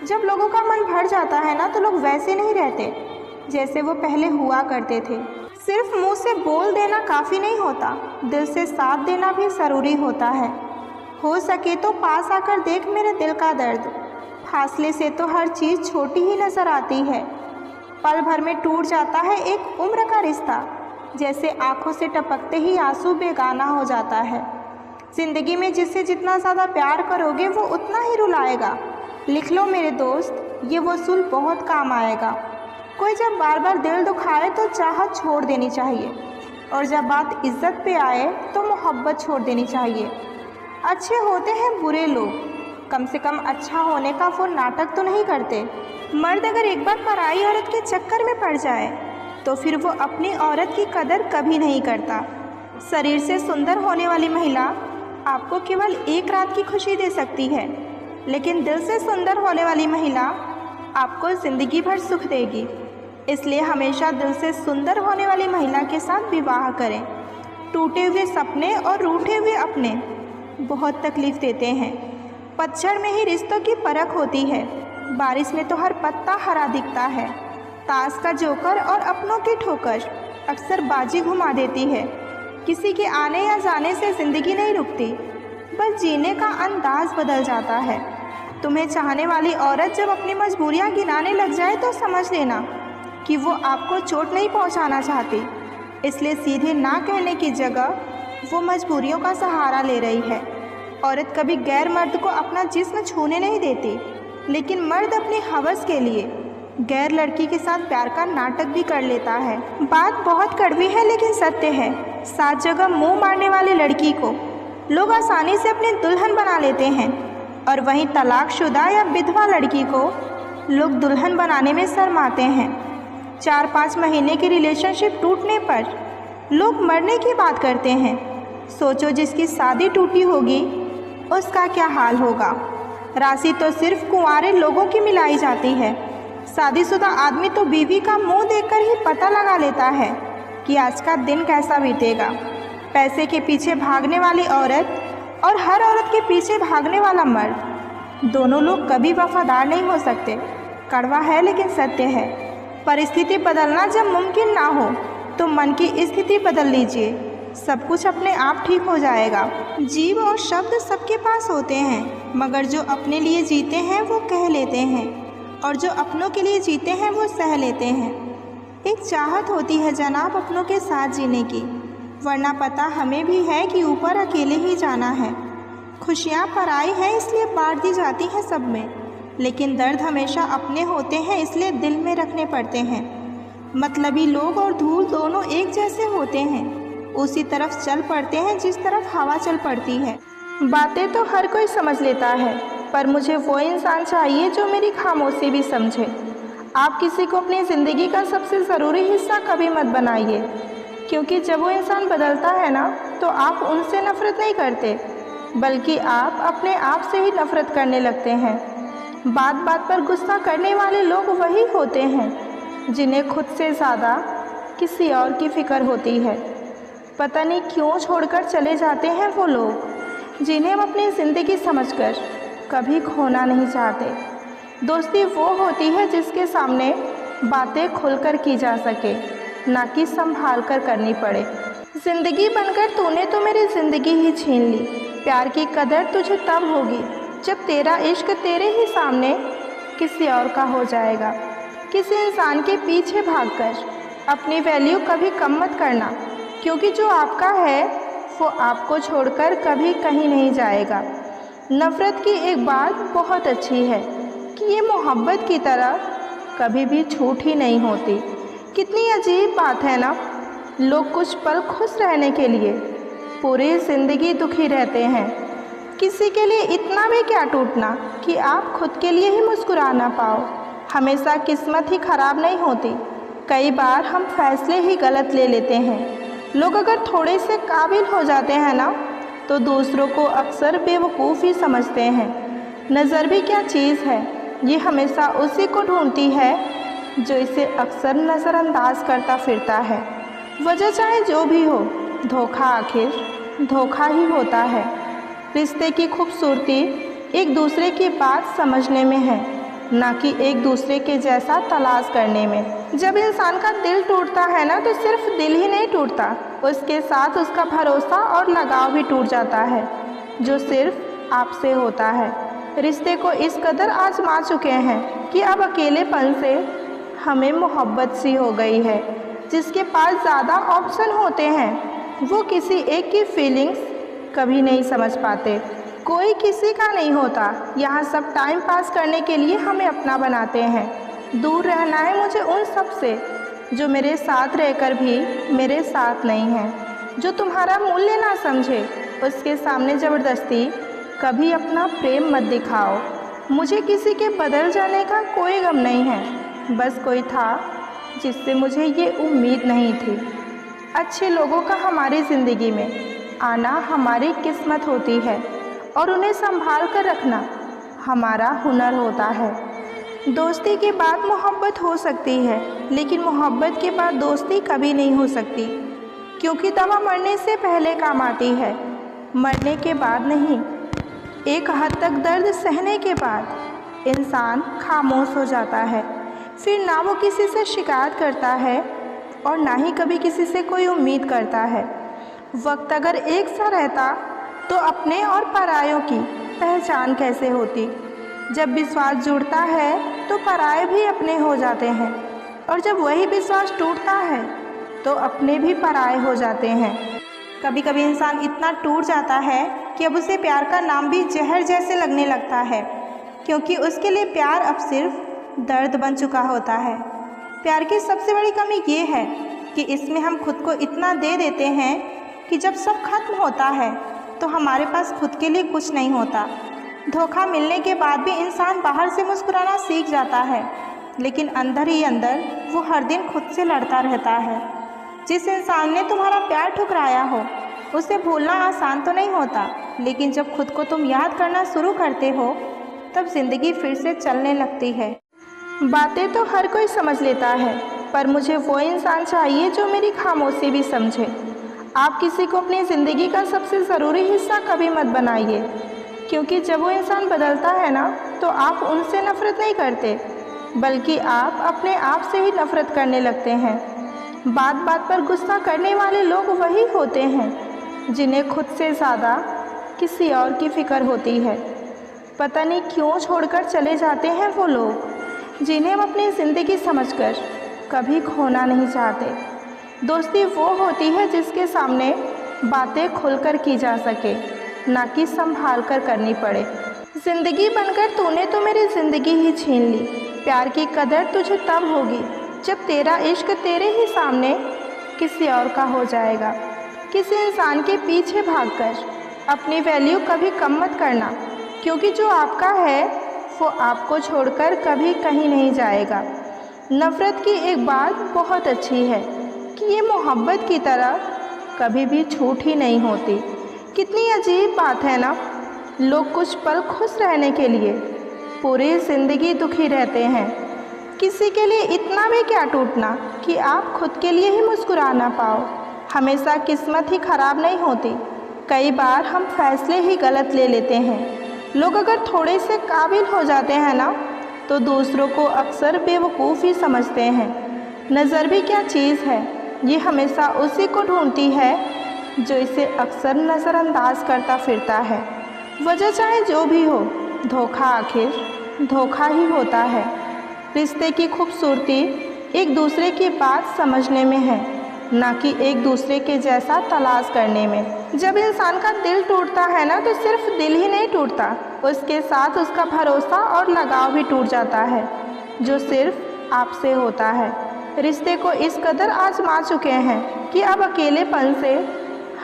जब लोगों का मन भर जाता है ना तो लोग वैसे नहीं रहते जैसे वो पहले हुआ करते थे। सिर्फ मुंह से बोल देना काफ़ी नहीं होता, दिल से साथ देना भी ज़रूरी होता है। हो सके तो पास आकर देख मेरे दिल का दर्द, फासले से तो हर चीज़ छोटी ही नज़र आती है। पल भर में टूट जाता है एक उम्र का रिश्ता, जैसे आंखों से टपकते ही आंसू बेगाना हो जाता है। ज़िंदगी में जिससे जितना ज़्यादा प्यार करोगे वो उतना ही रुलाएगा। लिख लो मेरे दोस्त, ये वसूल बहुत काम आएगा। कोई जब बार बार दिल दुखाए तो चाहत छोड़ देनी चाहिए, और जब बात इज्जत पे आए तो मोहब्बत छोड़ देनी चाहिए। अच्छे होते हैं बुरे लोग, कम से कम अच्छा होने का वो नाटक तो नहीं करते। मर्द अगर एक बार पराई औरत के चक्कर में पड़ जाए तो फिर वो अपनी औरत की कदर कभी नहीं करता। शरीर से सुंदर होने वाली महिला आपको केवल एक रात की खुशी दे सकती है, लेकिन दिल से सुंदर होने वाली महिला आपको ज़िंदगी भर सुख देगी। इसलिए हमेशा दिल से सुंदर होने वाली महिला के साथ विवाह करें। टूटे हुए सपने और रूठे हुए अपने बहुत तकलीफ़ देते हैं। पतझड़ में ही रिश्तों की परख होती है, बारिश में तो हर पत्ता हरा दिखता है। ताश का जोकर और अपनों की ठोकर अक्सर बाजी घुमा देती है। किसी के आने या जाने से ज़िंदगी नहीं रुकती, बस जीने का अंदाज बदल जाता है। तुम्हें चाहने वाली औरत जब अपनी मजबूरियां गिनाने लग जाए तो समझ लेना कि वो आपको चोट नहीं पहुंचाना चाहती। इसलिए सीधे ना कहने की जगह वो मजबूरियों का सहारा ले रही है। औरत कभी गैर मर्द को अपना जिस्म छूने नहीं देती, लेकिन मर्द अपनी हवस के लिए गैर लड़की के साथ प्यार का नाटक भी कर लेता है। बात बहुत कड़वी है लेकिन सत्य है। 7 जगह मुंह मारने वाली लड़की को लोग आसानी से अपनी दुल्हन बना लेते हैं, और वहीं तलाकशुदा या विधवा लड़की को लोग दुल्हन बनाने में शर्माते हैं। 4-5 महीने की रिलेशनशिप टूटने पर लोग मरने की बात करते हैं। सोचो जिसकी शादी टूटी होगी उसका क्या हाल होगा। राशि तो सिर्फ कुंवारे लोगों की मिलाई जाती है। शादीशुदा आदमी तो बीवी का मुंह देखकर ही पता लगा लेता है कि आज का दिन कैसा बीतेगा। पैसे के पीछे भागने वाली औरत और हर औरत के पीछे भागने वाला मर्द, दोनों लोग कभी वफादार नहीं हो सकते। कड़वा है लेकिन सत्य है। परिस्थिति बदलना जब मुमकिन ना हो तो मन की स्थिति बदल लीजिए, सब कुछ अपने आप ठीक हो जाएगा। जीव और शब्द सबके पास होते हैं, मगर जो अपने लिए जीते हैं वो कह लेते हैं, और जो अपनों के लिए जीते हैं वो सह लेते हैं। एक चाहत होती है जनाब अपनों के साथ जीने की, वरना पता हमें भी है कि ऊपर अकेले ही जाना है। खुशियाँ पराई हैं इसलिए बांट दी जाती हैं सब में, लेकिन दर्द हमेशा अपने होते हैं इसलिए दिल में रखने पड़ते हैं। मतलबी लोग और धूल दोनों एक जैसे होते हैं, उसी तरफ चल पड़ते हैं जिस तरफ हवा चल पड़ती है। बातें तो हर कोई समझ लेता है, पर मुझे वो इंसान चाहिए जो मेरी खामोशी भी समझे। आप किसी को अपनी ज़िंदगी का सबसे ज़रूरी हिस्सा कभी मत बनाइए, क्योंकि जब वो इंसान बदलता है ना तो आप उनसे नफ़रत नहीं करते, बल्कि आप अपने आप से ही नफ़रत करने लगते हैं। बात बात पर गुस्सा करने वाले लोग वही होते हैं जिन्हें खुद से ज़्यादा किसी और की फ़िक्र होती है। पता नहीं क्यों छोड़कर चले जाते हैं वो लोग जिन्हें हम अपनी ज़िंदगी समझकर कभी खोना नहीं चाहते। दोस्ती वो होती है जिसके सामने बातें खुलकर की जा सके, ना कि संभाल कर करनी पड़े। ज़िंदगी बनकर तूने तो मेरी ज़िंदगी ही छीन ली। प्यार की कदर तुझे तब होगी जब तेरा इश्क तेरे ही सामने किसी और का हो जाएगा। किसी इंसान के पीछे भागकर अपनी वैल्यू कभी कम मत करना, क्योंकि जो आपका है वो आपको छोड़कर कभी कहीं नहीं जाएगा। नफ़रत की एक बात बहुत अच्छी है कि ये मोहब्बत की तरह कभी भी छूट ही नहीं होती। कितनी अजीब बात है ना, लोग कुछ पल खुश रहने के लिए पूरी ज़िंदगी दुखी रहते हैं। किसी के लिए इतना भी क्या टूटना कि आप खुद के लिए ही मुस्कुरा ना पाओ। हमेशा किस्मत ही ख़राब नहीं होती, कई बार हम फैसले ही गलत ले लेते हैं। लोग अगर थोड़े से काबिल हो जाते हैं ना तो दूसरों को अक्सर बेवकूफ़ ही समझते हैं। नज़र भी क्या चीज़ है, ये हमेशा उसी को ढूंढती है जो इसे अक्सर नज़रअंदाज करता फिरता है। वजह चाहे जो भी हो, धोखा आखिर धोखा ही होता है। रिश्ते की खूबसूरती एक दूसरे की बात समझने में है, ना कि एक दूसरे के जैसा तलाश करने में। जब इंसान का दिल टूटता है ना, तो सिर्फ दिल ही नहीं टूटता, उसके साथ उसका भरोसा और लगाव भी टूट जाता है, जो सिर्फ आपसे होता है। रिश्ते को इस कदर आजमा चुके हैं कि अब अकेलेपन से हमें मोहब्बत सी हो गई है। जिसके पास ज़्यादा ऑप्शन होते हैं वो किसी एक की फीलिंग्स कभी नहीं समझ पाते। कोई किसी का नहीं होता, यहाँ सब टाइम पास करने के लिए हमें अपना बनाते हैं। दूर रहना है मुझे उन सब से जो मेरे साथ रहकर भी मेरे साथ नहीं हैं। जो तुम्हारा मूल्य ना समझे उसके सामने ज़बरदस्ती कभी अपना प्रेम मत दिखाओ। मुझे किसी के बदल जाने का कोई गम नहीं है, बस कोई था जिससे मुझे ये उम्मीद नहीं थी। अच्छे लोगों का हमारी ज़िंदगी में आना हमारी किस्मत होती है और उन्हें संभाल कर रखना हमारा हुनर होता है। दोस्ती के बाद मोहब्बत हो सकती है, लेकिन मोहब्बत के बाद दोस्ती कभी नहीं हो सकती, क्योंकि दवा मरने से पहले काम आती है, मरने के बाद नहीं। एक हद तक दर्द सहने के बाद इंसान खामोश हो जाता है, फिर ना वो किसी से शिकायत करता है और ना ही कभी किसी से कोई उम्मीद करता है। वक्त अगर एक सा रहता तो अपने और परायों की पहचान कैसे होती। जब विश्वास जुड़ता है तो पराये भी अपने हो जाते हैं, और जब वही विश्वास टूटता है तो अपने भी पराये हो जाते हैं। कभी कभी इंसान इतना टूट जाता है कि अब उसे प्यार का नाम भी जहर जैसे लगने लगता है, क्योंकि उसके लिए प्यार अब सिर्फ दर्द बन चुका होता है। प्यार की सबसे बड़ी कमी ये है कि इसमें हम खुद को इतना दे देते हैं कि जब सब खत्म होता है तो हमारे पास खुद के लिए कुछ नहीं होता। धोखा मिलने के बाद भी इंसान बाहर से मुस्कुराना सीख जाता है, लेकिन अंदर ही अंदर वो हर दिन खुद से लड़ता रहता है। जिस इंसान ने तुम्हारा प्यार ठुकराया हो उसे भूलना आसान तो नहीं होता, लेकिन जब खुद को तुम याद करना शुरू करते हो तब ज़िंदगी फिर से चलने लगती है। बातें तो हर कोई समझ लेता है, पर मुझे वो इंसान चाहिए जो मेरी खामोशी भी समझे। आप किसी को अपनी ज़िंदगी का सबसे ज़रूरी हिस्सा कभी मत बनाइए, क्योंकि जब वो इंसान बदलता है ना, तो आप उनसे नफ़रत नहीं करते, बल्कि आप अपने आप से ही नफ़रत करने लगते हैं। बात बात पर गुस्सा करने वाले लोग वही होते हैं जिन्हें खुद से ज़्यादा किसी और की फ़िक्र होती है। पता नहीं क्यों छोड़कर चले जाते हैं वो लोग जिन्हें हम अपनी ज़िंदगी समझकर कभी खोना नहीं चाहते। दोस्ती वो होती है जिसके सामने बातें खुलकर की जा सके, ना कि संभाल कर करनी पड़े। ज़िंदगी बनकर तूने तो मेरी ज़िंदगी ही छीन ली। प्यार की कदर तुझे तब होगी जब तेरा इश्क तेरे ही सामने किसी और का हो जाएगा। किसी इंसान के पीछे भागकर अपनी वैल्यू कभी कम मत करना, क्योंकि जो आपका है वो आपको छोड़कर कभी कहीं नहीं जाएगा। नफ़रत की एक बात बहुत अच्छी है कि ये मोहब्बत की तरह कभी भी छूट ही नहीं होती। कितनी अजीब बात है ना, लोग कुछ पल खुश रहने के लिए पूरी ज़िंदगी दुखी रहते हैं। किसी के लिए इतना भी क्या टूटना कि आप खुद के लिए ही मुस्कुरा ना पाओ। हमेशा किस्मत ही ख़राब नहीं होती, कई बार हम फैसले ही गलत ले लेते हैं। लोग अगर थोड़े से काबिल हो जाते हैं ना, तो दूसरों को अक्सर बेवकूफ़ ही समझते हैं। नज़र भी क्या चीज़ है, ये हमेशा उसी को ढूंढती है जो इसे अक्सर नज़रअंदाज करता फिरता है। वजह चाहे जो भी हो, धोखा आखिर धोखा ही होता है। रिश्ते की खूबसूरती एक दूसरे की बात समझने में है, ना कि एक दूसरे के जैसा तलाश करने में। जब इंसान का दिल टूटता है ना, तो सिर्फ दिल ही नहीं टूटता, उसके साथ उसका भरोसा और लगाव भी टूट जाता है, जो सिर्फ आपसे होता है। रिश्ते को इस कदर आजमा चुके हैं कि अब अकेलेपन से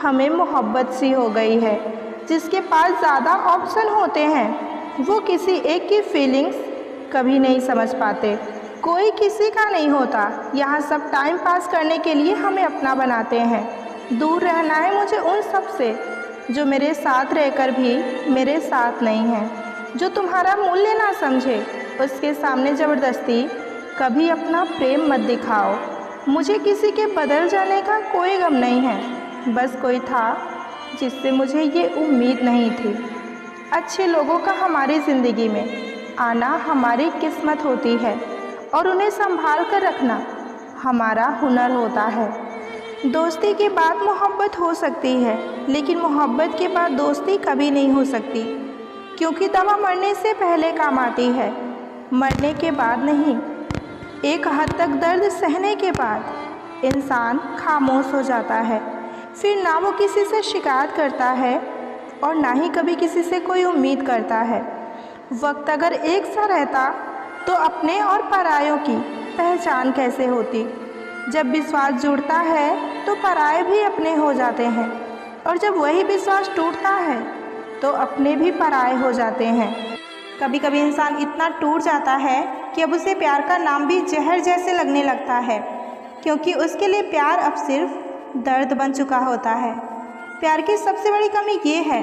हमें मोहब्बत सी हो गई है। जिसके पास ज़्यादा ऑप्शन होते हैं वो किसी एक की फीलिंग्स कभी नहीं समझ पाते। कोई किसी का नहीं होता, यहाँ सब टाइम पास करने के लिए हमें अपना बनाते हैं। दूर रहना है मुझे उन सब से जो मेरे साथ रहकर भी मेरे साथ नहीं हैं। जो तुम्हारा मूल्य ना समझे उसके सामने ज़बरदस्ती कभी अपना प्रेम मत दिखाओ। मुझे किसी के बदल जाने का कोई गम नहीं है, बस कोई था जिससे मुझे ये उम्मीद नहीं थी। अच्छे लोगों का हमारी ज़िंदगी में आना हमारी किस्मत होती है और उन्हें संभाल कर रखना हमारा हुनर होता है। दोस्ती के बाद मोहब्बत हो सकती है, लेकिन मोहब्बत के बाद दोस्ती कभी नहीं हो सकती, क्योंकि दवा मरने से पहले काम आती है, मरने के बाद नहीं। एक हद तक दर्द सहने के बाद इंसान खामोश हो जाता है, फिर ना वो किसी से शिकायत करता है और ना ही कभी किसी से कोई उम्मीद करता है। वक्त अगर एक सा रहता तो अपने और परायों की पहचान कैसे होती। जब विश्वास जुड़ता है तो पराये भी अपने हो जाते हैं, और जब वही विश्वास टूटता है तो अपने भी पराये हो जाते हैं। कभी कभी इंसान इतना टूट जाता है कि अब उसे प्यार का नाम भी जहर जैसे लगने लगता है, क्योंकि उसके लिए प्यार अब सिर्फ दर्द बन चुका होता है। प्यार की सबसे बड़ी कमी ये है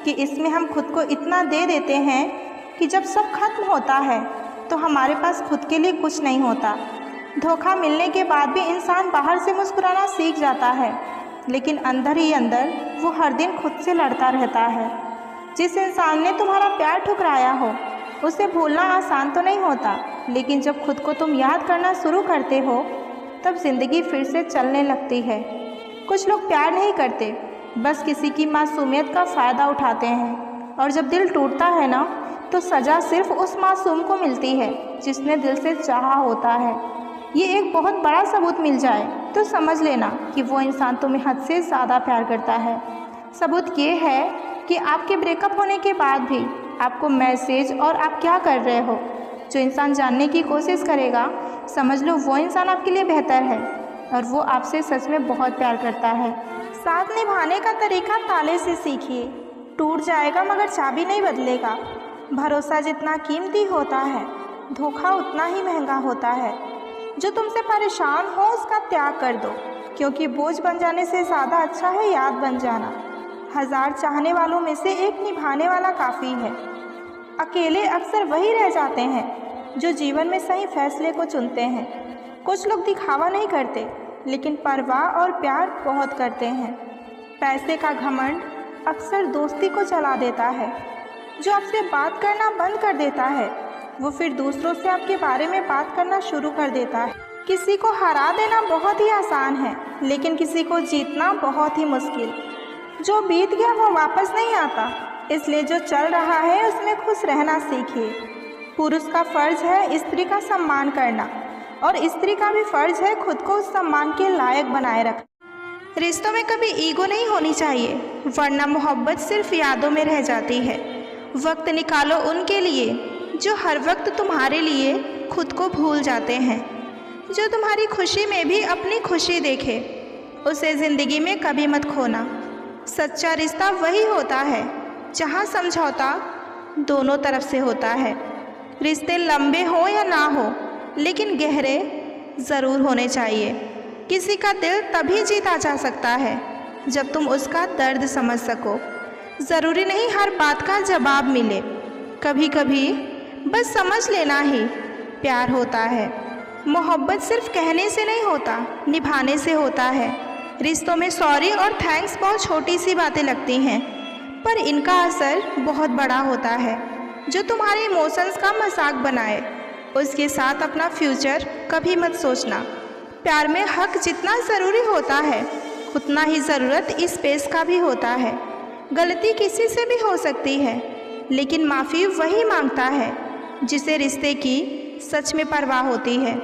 कि इसमें हम खुद को इतना दे देते हैं कि जब सब खत्म होता है तो हमारे पास खुद के लिए कुछ नहीं होता। धोखा मिलने के बाद भी इंसान बाहर से मुस्कुराना सीख जाता है, लेकिन अंदर ही अंदर वो हर दिन खुद से लड़ता रहता है। जिस इंसान ने तुम्हारा प्यार ठुकराया हो उसे भूलना आसान तो नहीं होता, लेकिन जब खुद को तुम याद करना शुरू करते हो तब ज़िंदगी फिर से चलने लगती है। कुछ लोग प्यार नहीं करते, बस किसी की मासूमियत का फ़ायदा उठाते हैं, और जब दिल टूटता है ना तो सज़ा सिर्फ उस मासूम को मिलती है जिसने दिल से चाहा होता है। ये एक बहुत बड़ा सबूत मिल जाए तो समझ लेना कि वो इंसान तुम्हें हद से ज़्यादा प्यार करता है। सबूत ये है कि आपके ब्रेकअप होने के बाद भी आपको मैसेज और आप क्या कर रहे हो जो इंसान जानने की कोशिश करेगा, समझ लो वो इंसान आपके लिए बेहतर है और वो आपसे सच में बहुत प्यार करता है। साथ निभाने का तरीका ताले से सीखिए। टूट जाएगा मगर चाबी नहीं बदलेगा। भरोसा जितना कीमती होता है, धोखा उतना ही महंगा होता है। जो तुमसे परेशान हो उसका त्याग कर दो, क्योंकि बोझ बन जाने से ज़्यादा अच्छा है याद बन जाना। 1000 चाहने वालों में से एक निभाने वाला काफ़ी है। अकेले अक्सर वही रह जाते हैं जो जीवन में सही फैसले को चुनते हैं। कुछ लोग दिखावा नहीं करते, लेकिन परवाह और प्यार बहुत करते हैं। पैसे का घमंड अक्सर दोस्ती को जला देता है। जो आपसे बात करना बंद कर देता है वो फिर दूसरों से आपके बारे में बात करना शुरू कर देता है। किसी को हरा देना बहुत ही आसान है, लेकिन किसी को जीतना बहुत ही मुश्किल। जो बीत गया वो वापस नहीं आता, इसलिए जो चल रहा है उसमें खुश रहना सीखिए। पुरुष का फर्ज है स्त्री का सम्मान करना, और स्त्री का भी फर्ज है खुद को उस सम्मान के लायक बनाए रखना। रिश्तों में कभी ईगो नहीं होनी चाहिए, वरना मोहब्बत सिर्फ यादों में रह जाती है। वक्त निकालो उनके लिए जो हर वक्त तुम्हारे लिए खुद को भूल जाते हैं। जो तुम्हारी खुशी में भी अपनी खुशी देखे, उसे ज़िंदगी में कभी मत खोना। सच्चा रिश्ता वही होता है जहाँ समझौता दोनों तरफ से होता है। रिश्ते लंबे हो या ना हो, लेकिन गहरे ज़रूर होने चाहिए। किसी का दिल तभी जीता जा सकता है जब तुम उसका दर्द समझ सको। ज़रूरी नहीं हर बात का जवाब मिले, कभी कभी बस समझ लेना ही प्यार होता है। मोहब्बत सिर्फ कहने से नहीं होता, निभाने से होता है। रिश्तों में सॉरी और थैंक्स बहुत छोटी सी बातें लगती हैं, पर इनका असर बहुत बड़ा होता है। जो तुम्हारे इमोशंस का मजाक बनाए उसके साथ अपना फ्यूचर कभी मत सोचना। प्यार में हक जितना ज़रूरी होता है उतना ही ज़रूरत स्पेस का भी होता है। गलती किसी से भी हो सकती है, लेकिन माफ़ी वही मांगता है जिसे रिश्ते की सच में परवाह होती है।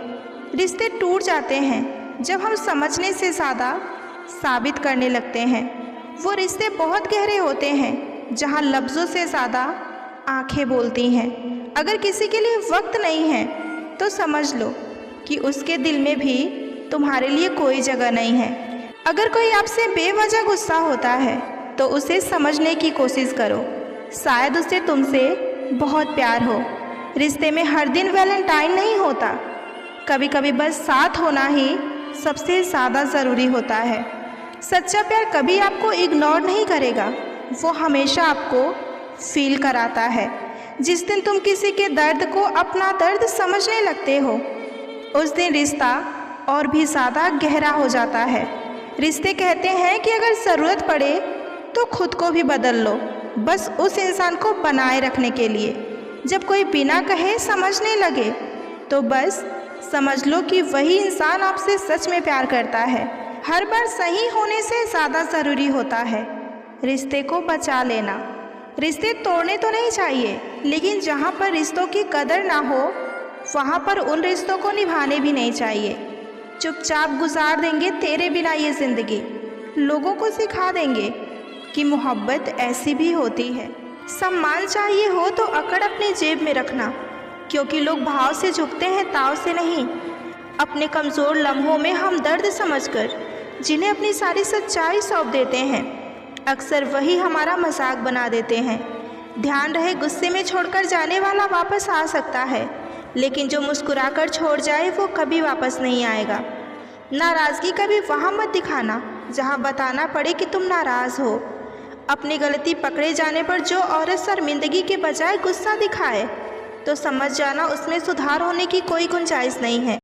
रिश्ते टूट जाते हैं जब हम समझने से ज़्यादा साबित करने लगते हैं। वो रिश्ते बहुत गहरे होते हैं जहाँ लफ्ज़ों से ज़्यादा आंखें बोलती हैं। अगर किसी के लिए वक्त नहीं है तो समझ लो कि उसके दिल में भी तुम्हारे लिए कोई जगह नहीं है। अगर कोई आपसे बेवजह गुस्सा होता है तो उसे समझने की कोशिश करो, शायद उसे तुमसे बहुत प्यार हो। रिश्ते में हर दिन वैलेंटाइन नहीं होता, कभी कभी बस साथ होना ही सबसे ज़्यादा ज़रूरी होता है। सच्चा प्यार कभी आपको इग्नोर नहीं करेगा, वो हमेशा आपको फील कराता है। जिस दिन तुम किसी के दर्द को अपना दर्द समझने लगते हो उस दिन रिश्ता और भी ज़्यादा गहरा हो जाता है। रिश्ते कहते हैं कि अगर ज़रूरत पड़े तो खुद को भी बदल लो, बस उस इंसान को बनाए रखने के लिए। जब कोई बिना कहे समझने लगे तो बस समझ लो कि वही इंसान आपसे सच में प्यार करता है। हर बार सही होने से ज़्यादा ज़रूरी होता है रिश्ते को बचा लेना। रिश्ते तोड़ने तो नहीं चाहिए, लेकिन जहाँ पर रिश्तों की कदर ना हो वहाँ पर उन रिश्तों को निभाने भी नहीं चाहिए। चुपचाप गुजार देंगे तेरे बिना ये ज़िंदगी। लोगों को सिखा देंगे कि मोहब्बत ऐसी भी होती है। सम्मान चाहिए हो तो अकड़ अपनी जेब में रखना, क्योंकि लोग भाव से झुकते हैं, ताव से नहीं। अपने कमज़ोर लम्हों में हम दर्द समझकर जिन्हें अपनी सारी सच्चाई सौंप देते हैं, अक्सर वही हमारा मजाक बना देते हैं। ध्यान रहे, गुस्से में छोड़कर जाने वाला वापस आ सकता है, लेकिन जो मुस्कुराकर छोड़ जाए वो कभी वापस नहीं आएगा। नाराज़गी कभी वहाँ मत दिखाना जहाँ बताना पड़े कि तुम नाराज़ हो। अपनी गलती पकड़े जाने पर जो औरत शर्मिंदगी के बजाय गुस्सा दिखाए तो समझ जाना उसमें सुधार होने की कोई गुंजाइश नहीं है।